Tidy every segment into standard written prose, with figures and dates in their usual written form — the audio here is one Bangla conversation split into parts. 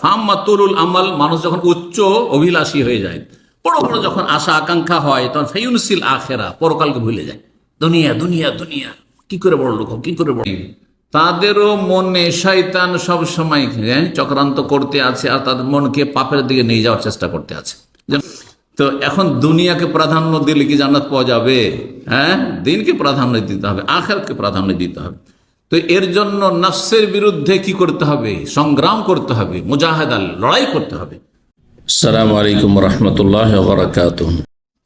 ফাম্মাতুলুল আমাল, মানুষ যখন উচ্চ অভিলাষী হয়ে যায়, বড় বড় যখন আশা আকাঙ্ক্ষা হয়, তখন ফায়ুনসিল আখেরা, পরকালকে ভুলে যায়। দুনিয়া দুনিয়া দুনিয়া, কি করে বড় লোক, কি করে বড়। তাদেরও মনে শয়তান সব সময় চক্রান্ত করতে আছে, আর তাদের মনকে পাপের দিকে নিয়ে যাওয়ার চেষ্টা করতে আছে। তো এখন দুনিয়াকে প্রাধান্য দিলে কি জান্নাত পাওয়া যাবে? হ্যাঁ, দিনকে প্রাধান্য দিতে হবে, আখিরাতকে প্রাধান্য দিতে হবে। তো এর জন্য নফসের বিরুদ্ধে কি করতে হবে? সংগ্রাম করতে হবে, মুজাহাদা, লড়াই করতে হবে। আসসালামু আলাইকুম রহমতুল্লাহ ওয়া বারাকাতুহু।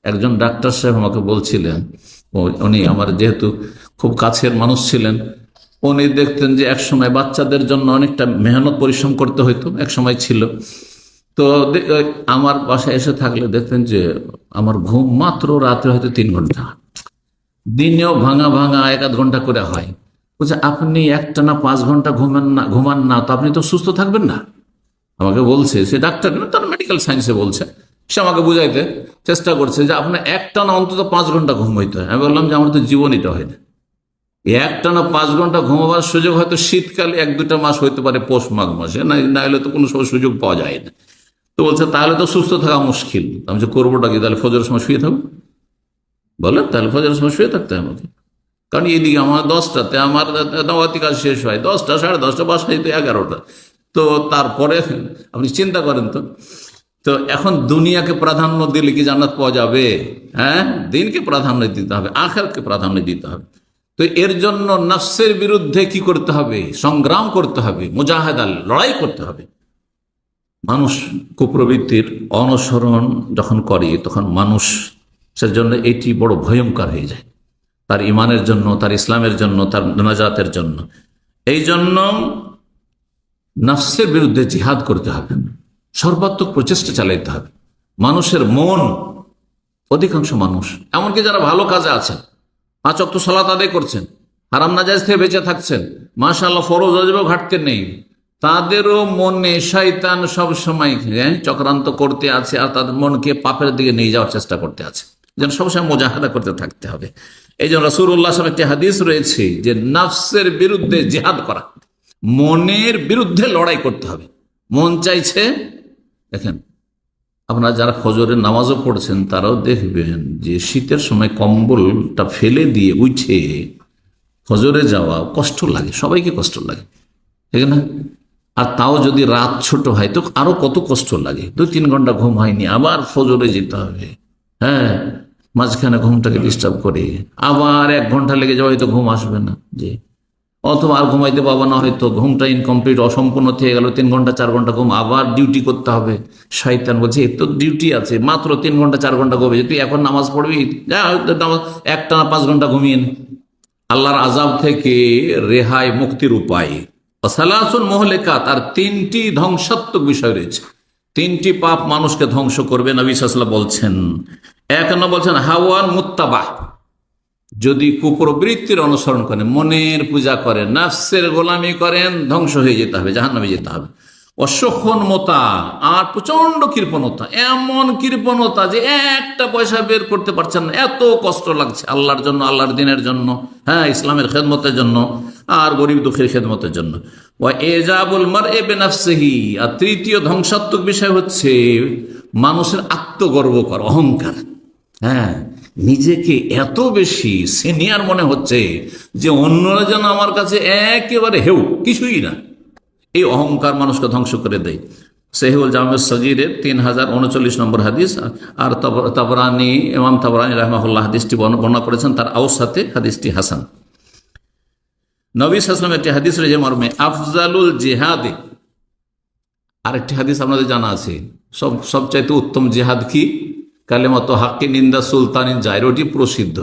একজন ডাক্তার সাহেব আমাকে বলছিলেন, উনি আমার যেহেতু খুব কাছের মানুষ ছিলেন, উনি দেখতেন যে এক সময় বাচ্চাদের জন্য অনেকটা মেহনত পরিশ্রম করতে হইতো, এক সময় ছিল। তো আমার বাসায় এসে থাকলে দেখতেন যে আমার ঘুম মাত্র রাতে হয়তো 3 ঘন্টা, দিনেও ভাঙা ভাঙা 1-1 ঘন্টা করে হয়। বলছে, আপনি একটানা 5 ঘন্টা ঘুমান না তো আপনি তো সুস্থ থাকবেন না। আমাকে বলছে, সে ডাক্তার না, তার মেডিকেল সায়েন্সে বলছে, সে আমাকে বুঝাইতে চেষ্টা করছে যে আপনার একটানা অন্তত 5 ঘন্টা ঘুম হইতে হয়। আমি বললাম যে আমার তো জীবনীটা হয় না, একটানা 5 ঘন্টা ঘুমাবার সুযোগ হয়তো শীতকালে 1-2টা মাস হইতে পারে, পৌষ মাঘ মাসে, না হলে তো কোনো সুযোগ পাওয়া যায় না। তো বলছে তাহলে তো সুস্থ থাকা মুশকিল। আমি যে করবোটা কি, তাহলে ফজরের সময় শুয়ে থাকবো? বলেন, তাহলে ফজরের সময় শুয়ে থাকতে হয় আমাকে, কারণ এদিকে আমার 10টাতে আমার দাওয়াতি কাজ শেষ হয়, 10টা 10:30 বাসায় তো 11টা। তো তারপরে আপনি চিন্তা করেন তো। তো এখন দুনিয়াকে প্রাধান্য দিলে কি জান্নাত পাওয়া যাবে? হ্যাঁ, দিনকে প্রাধান্য দিতে হবে, আখিরাতকে প্রাধান্য দিতে হবে। তো এর জন্য নফসের বিরুদ্ধে কি করতে হবে? সংগ্রাম করতে হবে, মুজাহাদা, লড়াই করতে হবে। মানুষ কুপ্রবৃত্তির অনুসরণ যখন করে, তখন মানুষের জন্য এটি বড় ভয়ঙ্কর হয়ে যায়, তার ইমানের জন্য, তার ইসলামের জন্য, তার নাজাতের জন্য। এই জন্য নফসের বিরুদ্ধে জিহাদ করতে হবে, সর্বাত্মক প্রচেষ্টা চালাইতে হবে। মানুষের মন, অধিকাংশ মানুষ, এমনকি যারা ভালো কাজে আছেন, 5 ওয়াক্ত সালাত আদায় করছেন, হারাম নাজায়েজ থেকে বেঁচে থাকছেন, মাশাআল্লাহ, ফরজ ওয়াজিবেও ঘাটতে নেই, তাদেরও মনে শয়তান সব সময় চক্রান্ত করতে আছে, আর তাদের মনকে পাপের দিকে নিয়ে যাওয়ার চেষ্টা করতে আছে। যেন সবসময় মুজাহাদা করতে থাকতে হবে। এই জন্য রাসূলুল্লাহ সাল্লাল্লাহু আলাইহি ওয়াসাল্লাম একটি হাদিস রয়েছে যে নফসের বিরুদ্ধে জিহাদ করা, মনের বিরুদ্ধে লড়াই করতে হবে। মন চাইছে, দেখেন আপনারা যারা ফজরের নামাজও পড়ছেন তারাও দেখবেন যে শীতের সময় কম্বলটা ফেলে দিয়ে উঠে ফজরে যাওয়া কষ্ট লাগে, সবাইকে কষ্ট লাগে, ঠিক না? আর তাও যদি রাত ছোট হয় তো আরো কত কষ্ট লাগে। 2-3 ঘন্টা ঘুম হয়নি, আবার ফজরে যেতে হবে, হ্যাঁ, মাঝখানে ঘুমটাকে ডিস্টার্ব করে আবার 1 ঘন্টা লেগে যাওয়া, হয়তো ঘুম আসবে না, যে অথবা আর ঘুমাইতে পাবো না, হয়তো ঘুমটা ইনকমপ্লিট, অসম্পূর্ণ থেকে গেল, 3 ঘন্টা 4 ঘন্টা ঘুম, আবার ডিউটি করতে হবে। শয়তান বলছে এর তো ডিউটি আছে, মাত্র 3 ঘন্টা 4 ঘন্টা ঘুমিয়ে, তুই এখন নামাজ পড়বি, একটানা 5 ঘন্টা ঘুমিয়ে নে। আল্লাহর আযাব থেকে রেহাই, মুক্তির উপায় সালাসুন মুহলিকাত, আর 3টি ধ্বংসাত্মক বিষয় রয়েছে। 3টি পাপ মানুষকে ধ্বংস করবে, নবী সাল্লাল্লাহু আলাইহি ওয়াসাল্লাম বলছেন। 1 নম্বর বলছেন হাওয়ান মুত্তাবা, যদি কুপ্রবৃত্তির অনুসরণ করেন, মনের পূজা করেন, নফসের গোলামি করেন, ধ্বংস হয়ে যেতে হবে, জাহান্নামে যেতে হবে। অসখন মোতা, আর প্রচন্ড কৃপণতা, এমন কৃপণতা যে একটা পয়সা বের করতে পারছেন না, এত কষ্ট লাগছে আল্লাহর জন্য, আল্লাহর দিনের জন্য, হ্যাঁ, ইসলামের খেদমতের জন্য, আর গরিব দুঃখের খেদমতের জন্য। ওয়া এজাবুল মারই বিনাফসিহি, আর 3য় ধ্বংসাত্মক বিষয় হচ্ছে মানুষের আত্মগর্ব করা, অহংকার। হ্যাঁ, নিজেকে এত বেশি সিনিয়র মনে হচ্ছে যে অন্যরা যেন আমার কাছে একেবারে হেউ, কিছুই না। এই অহংকার মানুষকে ধ্বংস করে দেয়। সহিহুল জামিউস সগীরের 3039 নম্বর হাদিস, আর তাবরানী, ইমাম তাবরানী রাহিমাহুল্লাহ হাদিসটি বর্ণনা করেছেন, তার আওসাতে হাদিসটি হাসান। নবী সাল্লাল্লাহু আলাইহি ওয়াসাল্লাম একটি হাদিস রয়েছে মর্মে আফজালুল জিহাদে, আরেকটি হাদিস আপনাদের জানা আছে, সবচাইতে উত্তম জিহাদ কি? কালেমাত হাক্কি নিন্দা সুলতানিন জায়র, ওটি প্রসিদ্ধ।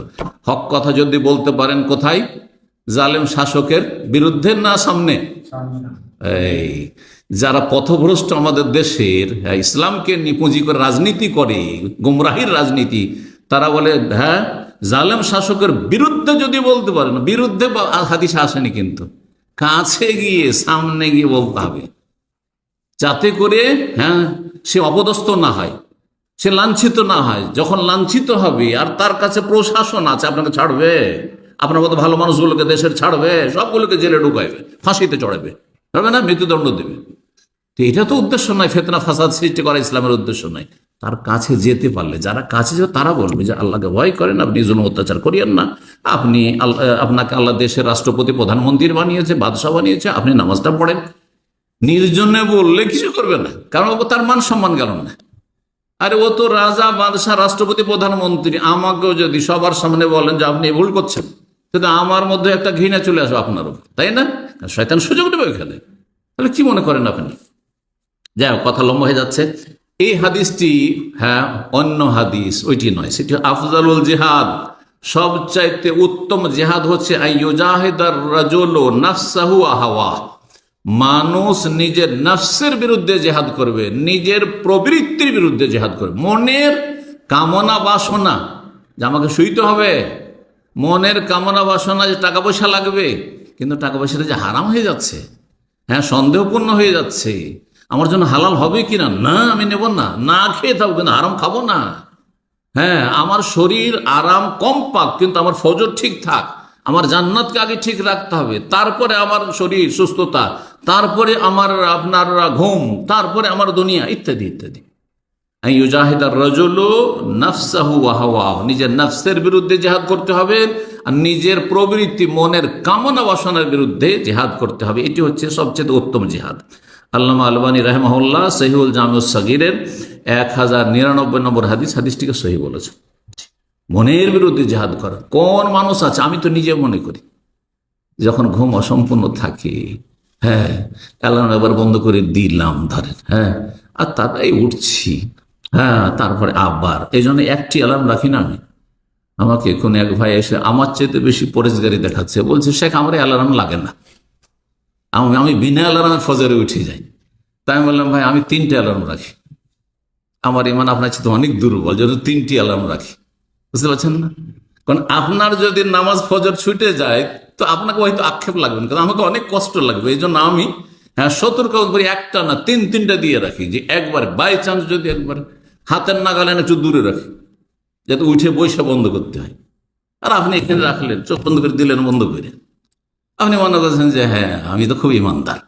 হক কথা যদি বলতে পারেন কোথায়? জালেম শাসকের বিরুদ্ধে, না সামনে? এই যারা পথভ্রষ্ট আমাদের দেশের, ইসলামকে নিপুঁজি করে রাজনীতি করে, গুমরাহির রাজনীতি, তারা বলে হ্যাঁ, জালেম শাসকের বিরুদ্ধে যদি বলতে পারেন, বিরুদ্ধে হাদিস আসেনি, কিন্তু কাছে গিয়ে, সামনে গিয়ে বলতে হবে, যাতে করে হ্যাঁ সে অপদস্থ না হয়, সে লাঞ্ছিত না হয়। যখন লাঞ্ছিত হবে আর তার কাছে প্রশাসন আছে, আপনাকে ছাড়বে, আপনার মতো ভালো মানুষগুলোকে দেশের ছাড়বে, সবগুলোকে জেলে ঢুকাইবে, ফাঁসিতে চড়াবে, হবে না, মৃত্যুদণ্ড দেবে। তো এটা তো উদ্দেশ্য নয়, ফিতনা ফাসাদ সৃষ্টি করা ইসলামের উদ্দেশ্য নয়। তার কাছে যেতে পারলে, যারা কাছে যাবে তারা বলবে যে আল্লাহকে ভয় করেন, আপনি জুলুম অত্যাচার করিয়েন না, আপনি আপনাকে আল্লাহ দেশের রাষ্ট্রপতি প্রধানমন্ত্রী বানিয়েছে, বাদশাহ বানিয়েছে, আপনি নামাজটা পড়েন। নির্জনে বললে কিছু করবে না, কারণ তার মান সম্মান গেল না। আরে ও তো রাজা, বাদশাহ, রাষ্ট্রপতি, প্রধানমন্ত্রী। আমাকেও যদি সবার সামনে বলেন যে আপনি ভুল করছেন, কিন্তু আমার মধ্যে একটা ঘৃণা চলে আসবে আপনার উপর, তাই না? শয়তান সুযোগ দেবে ওইখানে। তাহলে কি মনে করেন আপনি? যাই হোক, কথা লম্বা হয়ে যাচ্ছে। এই হাদিসটি, হ্যাঁ, অন্য হাদিস ওইটি নয়, সেটি আফজালুল জিহাদ, সবচাইতে উত্তম জিহাদ হচ্ছে আইয়ুজাহিদার রাজুলু নাফসাহু আহাওয়া, মানুষ নিজের নফসের বিরুদ্ধে জেহাদ করবে, নিজের প্রবৃত্তির বিরুদ্ধে জেহাদ করবে। মনের কামনা বাসনা যে আমাকে শুইতে হবে, মনের কামনা বাসনা যে টাকা পয়সা লাগবে, কিন্তু টাকা পয়সাটা যে হারাম হয়ে যাচ্ছে, হ্যাঁ, সন্দেহপূর্ণ হয়ে যাচ্ছে, আমার জন্য হালাল হবে কিনা, না আমি নেব না, না খেয়ে থাকবো কিন্তু হারাম খাবো না। হ্যাঁ, আমার শরীর আরাম কম পাক কিন্তু আমার ফজর ঠিক থাক, আমার জান্নাতকে আগে ঠিক রাখতে হবে, তারপরে আমার শরীর সুস্থতা, তারপরে আমার আপনার ঘুম, তারপরে আমার দুনিয়া, ইত্যাদি ইত্যাদি। ইউজাহিদার রাজুলু নাফসাহু ওয়া হাওয়াহু, নিজের নফসের বিরুদ্ধে জিহাদ করতে হবে, আর নিজের প্রবৃত্তি, মনের কামনা বাসনার বিরুদ্ধে জিহাদ করতে হবে। এটি হচ্ছে সবচেয়ে উত্তম জিহাদ। আল্লামা আলবানী রাহিমাহুল্লাহ সহিহুল জামিউস সাগীরের 1099 নম্বর হাদিসটিকে সহিহ বলেছে। মনের বিরুদ্ধে জিহাদ করা। কোন মানুষ আছে, আমি তো নিজে মনে করি যখন ঘুম অসম্পূর্ণ থাকে, হ্যাঁ, অ্যালার্ম এবার বন্ধ করে দিলাম ধরেন, হ্যাঁ, আর তারপরে উঠছি, হ্যাঁ, তারপরে আবার, এই জন্য একটি অ্যালার্ম রাখি না আমি। আমাকে কোন এক ভাই এসে আমার চেয়ে বেশি পরেশগারি দেখাচ্ছে, বলছে শেখ আমার অ্যালার্ম লাগে না, আমি বিনা অ্যালার্মে ফজরে উঠে যাই। তাই আমি বললাম ভাই আমি 3টে অ্যালার্ম রাখি, আমার ইমান আপনার চেয়ে অনেক দুর্বল, যদি 3টি অ্যালার্ম রাখি। বুঝতে পারছেন না? কারণ আপনার যদি নামাজ ফজর ছুটে যায় তো আপনাকে হয়তো আক্ষেপ লাগবে না, কারণ আমাকে অনেক কষ্ট লাগবে। এই জন্য আমি, হ্যাঁ, সতর্ক করি, একটা না 3-3টা দিয়ে রাখি, যে একবার বাই চান্স যদি একবার হাতের নাগালেন একটু দূরে রাখি, যাতে উঠে বৈশা বন্ধ করতে হয়। আর আপনি এখানে রাখলেন, চোখ বন্ধ করে দিলেন, বন্ধ করে আপনি মনে করছেন যে হ্যাঁ আমি তো খুব ইমানদার,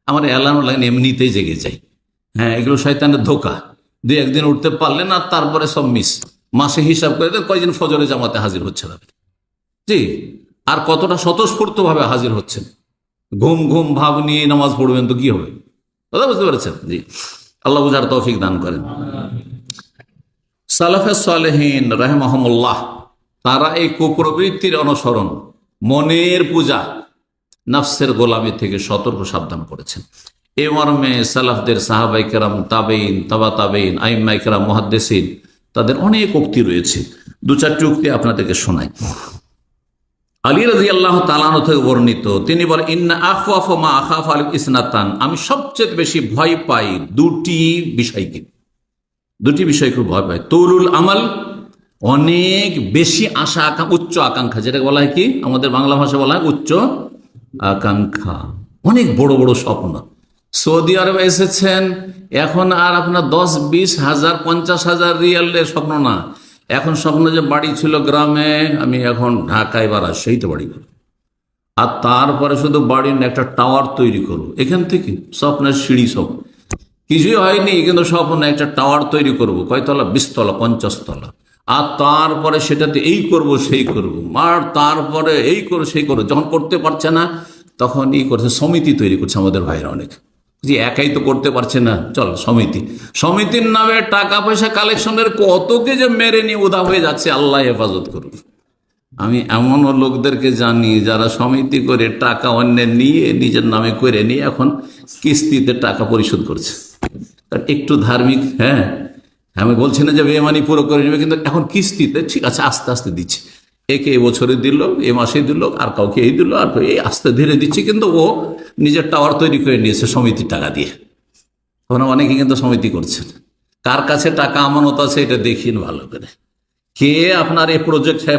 আমার অ্যালার্ম লাইন এমনিতেই জেগে যাই। হ্যাঁ, এগুলো শয়তানের ধোকা। 2-1 দিন উঠতে পারলেন আর তারপরে সব মিস। মাসে হিসাব করে দেন কয়দিন ফজরে জামাতে হাজির হচ্ছে না, জি, আর কতটা স্বতঃস্ফূর্ত ভাবে হাজির হচ্ছেন। ঘুম ঘুম ভাব নিয়ে নামাজ পড়বেন তো কি হবে? কথা বুঝতে পেরেছেন? জি, আল্লাহ বুঝার তৌফিক দান করেন। সালাফে সালেহিন রাহিমাহুমুল্লাহ, তারা এই কুপ্রবৃত্তির অনুসরণ, মনের পূজা, নফসের গোলামি থেকে সতর্ক সাবধান করেছেন। এই মর্মে সালাফদের সাহাবাই কেরাম, তাবেইন, তাবা তাবেইন, আইম্মাই কেরাম, মুহাদ্দিসিন, তাদের অনেক উক্তি রয়েছে। 2-4টি উক্তি আপনাদেরকে শোনাই। আলী রাদিয়াল্লাহু তাআলা আনহু থেকে বর্ণিত, তিনি বলেন ইন্না আখওয়াফা মা আখাফ আল ইসনাতান, আমি সবচেয়ে বেশি ভয় পাই 2টি বিষয়কে। 2টি বিষয় খুব ভয় পাই। তৌলুল আমাল, অনেক বেশি আশা আকাঙ্ক্ষা, উচ্চ আকাঙ্ক্ষা, যেটাকে বলা হয় কি আমাদের বাংলা ভাষা বলা হয় উচ্চ আকাঙ্ক্ষা, অনেক বড় বড় স্বপ্ন। সৌদি আরবে এসেছেন, এখন আর আপনার 10-20 হাজার 50 হাজার রিয়ালের স্বপ্ন না, এখন স্বপ্ন যে বাড়ি ছিল গ্রামে, আমি এখন ঢাকায় বা রাজশাহীতে বাড়ি করব, আর তারপরে শুধু বাড়ির একটা টাওয়ার তৈরি করবো, এখান থেকে স্বপ্নের সিঁড়ি, সব কিছুই হয়নি, কিন্তু স্বপ্ন একটা টাওয়ার তৈরি করব, কয়তলা? 20 তলা, 50 তলা, আর তারপরে সেটাতে এই করব সেই করব, আর তারপরে এই করো সেই করো। যখন করতে পারছে না তখন এই করছে, সমিতি তৈরি করছে আমাদের ভাইরা অনেক, যে একাই তো করতে পারছে না, চল সমিতি, সমিতির নামে টাকা পয়সা কালেকশনের কতকে যে মেরে নিয়ে উদা হয়ে যাচ্ছে, আল্লাহ হেফাজত করুক। আমি এমনও লোকদেরকে জানি যারা সমিতি করে টাকা অন্যের নিয়ে নিজের নামে করে নিয়ে এখন কিস্তিতে টাকা পরিশোধ করছে। একটু ধার্মিক, হ্যাঁ, আমি বলছি না যে বেমানি পুরো করে নেবে, কিন্তু এখন কিস্তিতে, ঠিক আছে, আস্তে আস্তে দিচ্ছে, একে এ বছরে দিল, এ মাসে দিল, আর কাউকে এই দিল, আর এই আস্তে ধীরে দিচ্ছে, কিন্তু ও নিজের টাওয়ার তৈরি করে নিয়েছে সমিতির টাকা দিয়ে। ওখানে অনেকে কিন্তু সমিতি করছেন। কার কাছে টাকা আমানত আছে এটা দেখিন ভালো করে, কে আপনার এই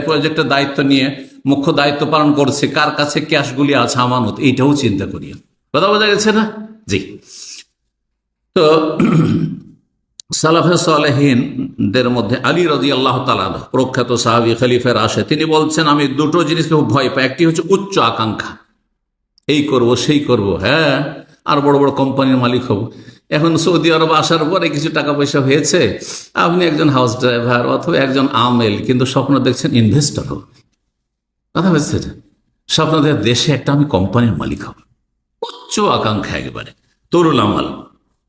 প্রজেক্টের দায়িত্ব নিয়ে মুখ্য দায়িত্ব পালন করছে, কার কাছে ক্যাশগুলি আছে আমানত, এইটাও চিন্তা করিও। কথা বোঝা গেছে না? জি। তো সালাফে সালেহিনদের মধ্যে আলী রাদিয়াল্লাহু তাআলা আনহু, প্রখ্যাত সাহাবী, খলিফা রাশিদ, তিনি বলছেন আমি 2টো জিনিসকে খুব ভয় পাই। একটি হচ্ছে উচ্চ আকাঙ্ক্ষা, এই করব সেই করব, হ্যাঁ, আর বড় বড় কোম্পানির মালিক হব, এখন সৌদি আরব আসার পরে কিছু টাকা পয়সা হয়েছে, আপনি একজন হাউস ড্রাইভার অথবা একজন আমেল, কিন্তু স্বপ্ন দেখছেন ইনভেস্টর হব। কথা বলছে, স্বপ্ন দেখে দেশে একটা আমি কোম্পানির মালিক হব, উচ্চ আকাঙ্ক্ষা একেবারে। তরুল আমাল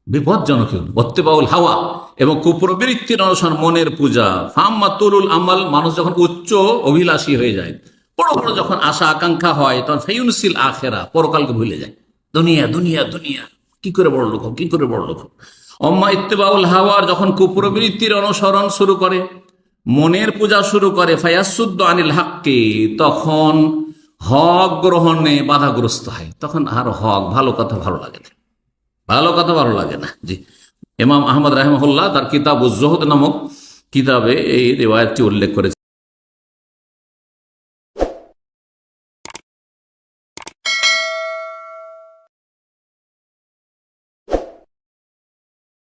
বিপজ্জনক, অত্তেবাউল হাওয়া এবং কুপ্রবৃত্তির অনুসরণ মনের পূজা। ফাম্মা তরুল আমাল, মানুষ যখন উচ্চ অভিলাষী হয়ে যায়, বড় বড় যখন আশা আকাঙ্ক্ষা হয়, তখন ফায়ুনসিল আখেরা, পরকালকে ভুলে যায়। দুনিয়া দুনিয়া দুনিয়া, কি করে বড় লোক, কি করে বড় লোক। অম্মা ইত্তেবাউল হাওয়ার, যখন কুপ্রবৃত্তির অনুসরণ শুরু করে, মনের পূজা শুরু করে, ফায়াসুদ্দ আনিল হাক্কি, তখন হক গ্রহণে বাধাগ্রস্ত হয়, তখন আর হক ভালো কথা ভালো লাগে না, ভালো কথা ভালো লাগে না। জি, ইমাম আহমদ রাহিমাহুল্লাহ তার কিতাব উজ-জুহদ নামক কিতাবে এই রিওয়ায়াতটি উল্লেখ করেছেন।